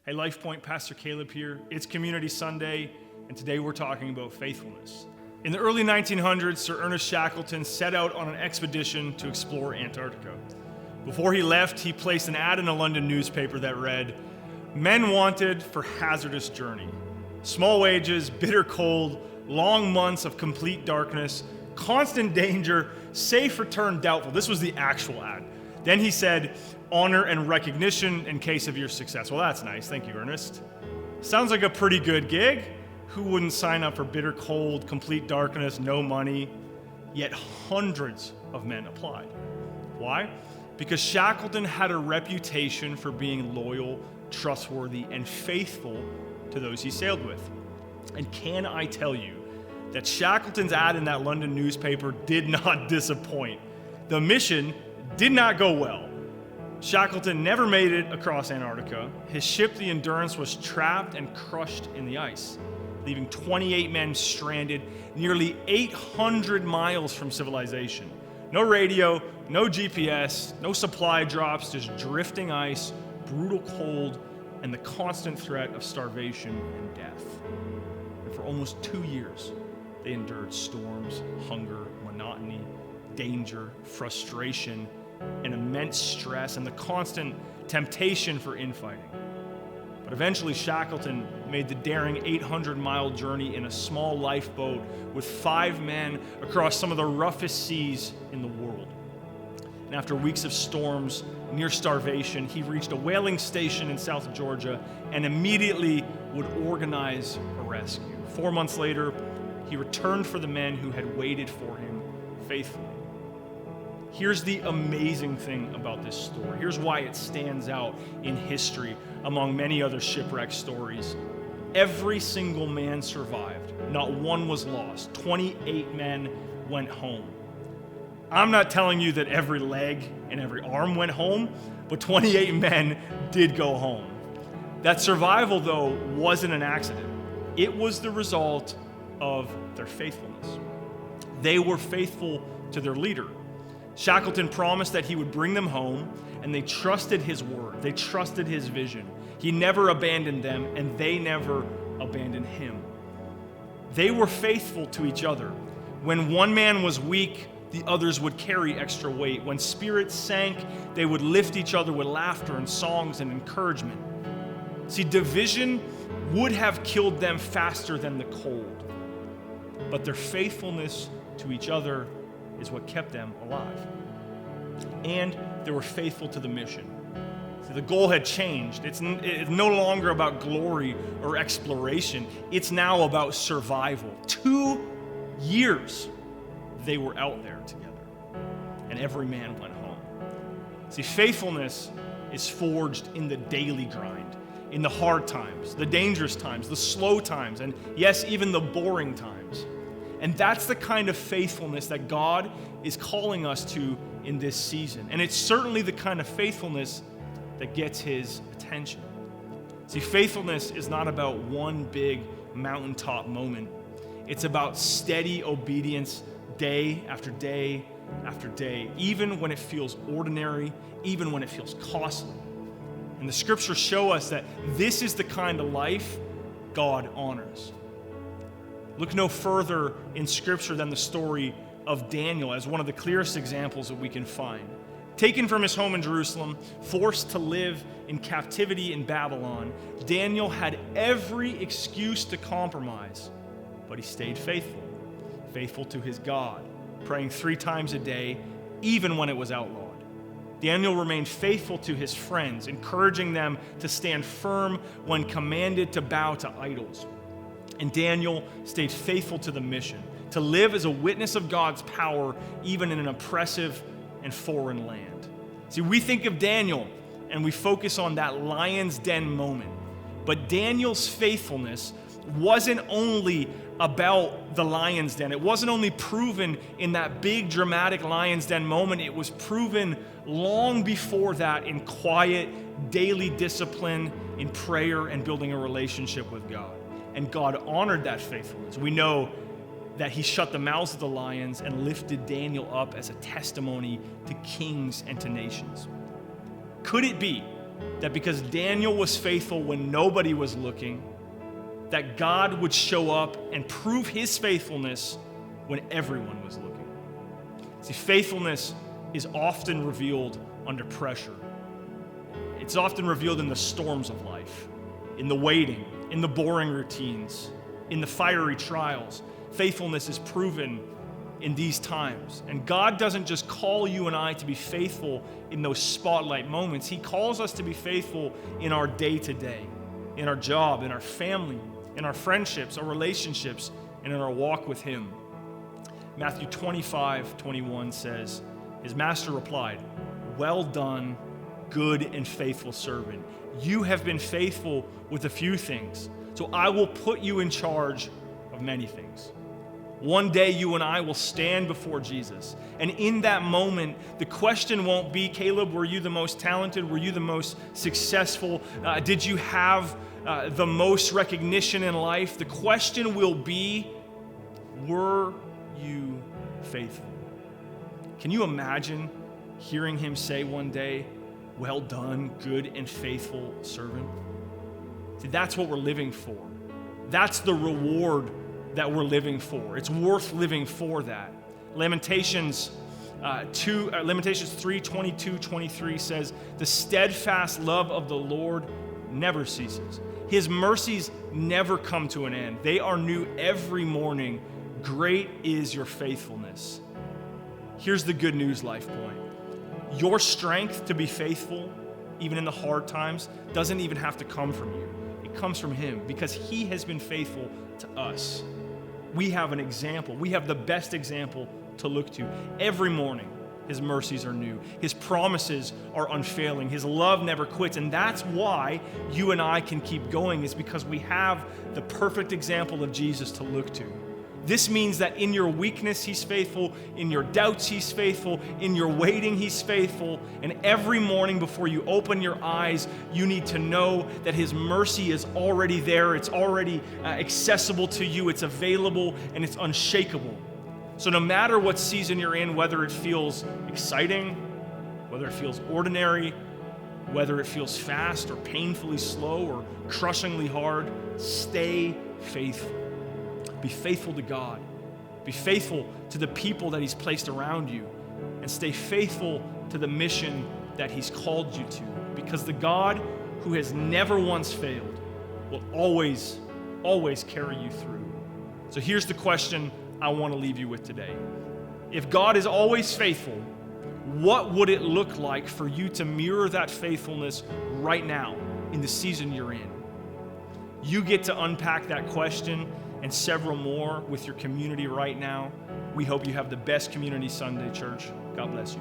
Hey, Lifepoint, Pastor Caleb here. It's Community Sunday, and today we're talking about faithfulness. In the early 1900s, Sir Ernest Shackleton set out on an expedition to explore Antarctica. Before he left, he placed an ad in a London newspaper that read, "Men wanted for hazardous journey. Small wages, bitter cold, long months of complete darkness, constant danger, safe return doubtful." This was the actual ad. Then he said, "Honor and recognition in case of your success." Well, that's nice. Thank you, Ernest. Sounds like a pretty good gig. Who wouldn't sign up for bitter cold, complete darkness, no money? Yet hundreds of men applied. Why? Because Shackleton had a reputation for being loyal, trustworthy, and faithful to those he sailed with. And can I tell you that Shackleton's ad in that London newspaper did not disappoint. The mission did not go well. Shackleton never made it across Antarctica. His ship, the Endurance, was trapped and crushed in the ice, leaving 28 men stranded nearly 800 miles from civilization. No radio, no GPS, no supply drops, just drifting ice, brutal cold, and the constant threat of starvation and death. And for almost 2 years, they endured storms, hunger, monotony, danger, frustration, and immense stress, and the constant temptation for infighting. But eventually Shackleton made the daring 800-mile journey in a small lifeboat with 5 men across some of the roughest seas in the world. And after weeks of storms, near starvation, he reached a whaling station in South Georgia and immediately would organize a rescue. 4 months later, he returned for the men who had waited for him faithfully. Here's the amazing thing about this story. Here's why it stands out in history among many other shipwreck stories. Every single man survived. Not one was lost. 28 men went home. I'm not telling you that every leg and every arm went home, but 28 men did go home. That survival, though, wasn't an accident. It was the result of their faithfulness. They were faithful to their leader. Shackleton promised that he would bring them home, and they trusted his word. They trusted his vision. He never abandoned them, and they never abandoned him. They were faithful to each other. When one man was weak, the others would carry extra weight. When spirits sank, they would lift each other with laughter and songs and encouragement. See, division would have killed them faster than the cold, but their faithfulness to each other is what kept them alive. And they were faithful to the mission. See, the goal had changed. It's no longer about glory or exploration. It's now about survival. 2 years they were out there together, and every man went home. See, faithfulness is forged in the daily grind, in the hard times, the dangerous times, the slow times, and yes, even the boring times. And that's the kind of faithfulness that God is calling us to in this season. And it's certainly the kind of faithfulness that gets his attention. See, faithfulness is not about one big mountaintop moment. It's about steady obedience day after day after day, even when it feels ordinary, even when it feels costly. And the scriptures show us that this is the kind of life God honors. Look no further in Scripture than the story of Daniel as one of the clearest examples that we can find. Taken from his home in Jerusalem, forced to live in captivity in Babylon, Daniel had every excuse to compromise, but he stayed faithful, faithful to his God, praying 3 times a day, even when it was outlawed. Daniel remained faithful to his friends, encouraging them to stand firm when commanded to bow to idols. And Daniel stayed faithful to the mission, to live as a witness of God's power, even in an oppressive and foreign land. See, we think of Daniel and we focus on that lion's den moment. But Daniel's faithfulness wasn't only about the lion's den. It wasn't only proven in that big dramatic lion's den moment. It was proven long before that in quiet, daily discipline, in prayer, and building a relationship with God. And God honored that faithfulness. We know that he shut the mouths of the lions and lifted Daniel up as a testimony to kings and to nations. Could it be that because Daniel was faithful when nobody was looking, that God would show up and prove his faithfulness when everyone was looking. See, faithfulness is often revealed under pressure. It's often revealed in the storms of life, in the waiting, in the boring routines, in the fiery trials. Faithfulness is proven in these times. And God doesn't just call you and I to be faithful in those spotlight moments. He calls us to be faithful in our day-to-day, in our job, in our family, in our friendships, our relationships, and in our walk with him. Matthew 25:21 says, his master replied, "Well done, good and faithful servant. You have been faithful with a few things, so I will put you in charge of many things." One day you and I will stand before Jesus. And in that moment, the question won't be, Caleb, were you the most talented? Were you the most successful? Did you have the most recognition in life? The question will be, were you faithful? Can you imagine hearing him say one day, "Well done, good and faithful servant"? See, that's what we're living for. That's the reward that we're living for. It's worth living for that. Lamentations 3:22-23 says, "The steadfast love of the Lord never ceases. His mercies never come to an end. They are new every morning. Great is your faithfulness." Here's the good news, Lifepoint. Your strength to be faithful, even in the hard times, doesn't even have to come from you. It comes from him because he has been faithful to us. We have an example. We have the best example to look to. Every morning, his mercies are new. His promises are unfailing. His love never quits. And that's why you and I can keep going, is because we have the perfect example of Jesus to look to. This means that in your weakness, he's faithful. In your doubts, he's faithful. In your waiting, he's faithful. And every morning before you open your eyes, you need to know that his mercy is already there. It's already accessible to you. It's available and it's unshakable. So no matter what season you're in, whether it feels exciting, whether it feels ordinary, whether it feels fast or painfully slow or crushingly hard, stay faithful. Be faithful to God. Be faithful to the people that he's placed around you. And stay faithful to the mission that he's called you to. Because the God who has never once failed will always, always carry you through. So here's the question I want to leave you with today. If God is always faithful, what would it look like for you to mirror that faithfulness right now in the season you're in? You get to unpack that question and several more with your community right now. We hope you have the best Community Sunday, church. God bless you.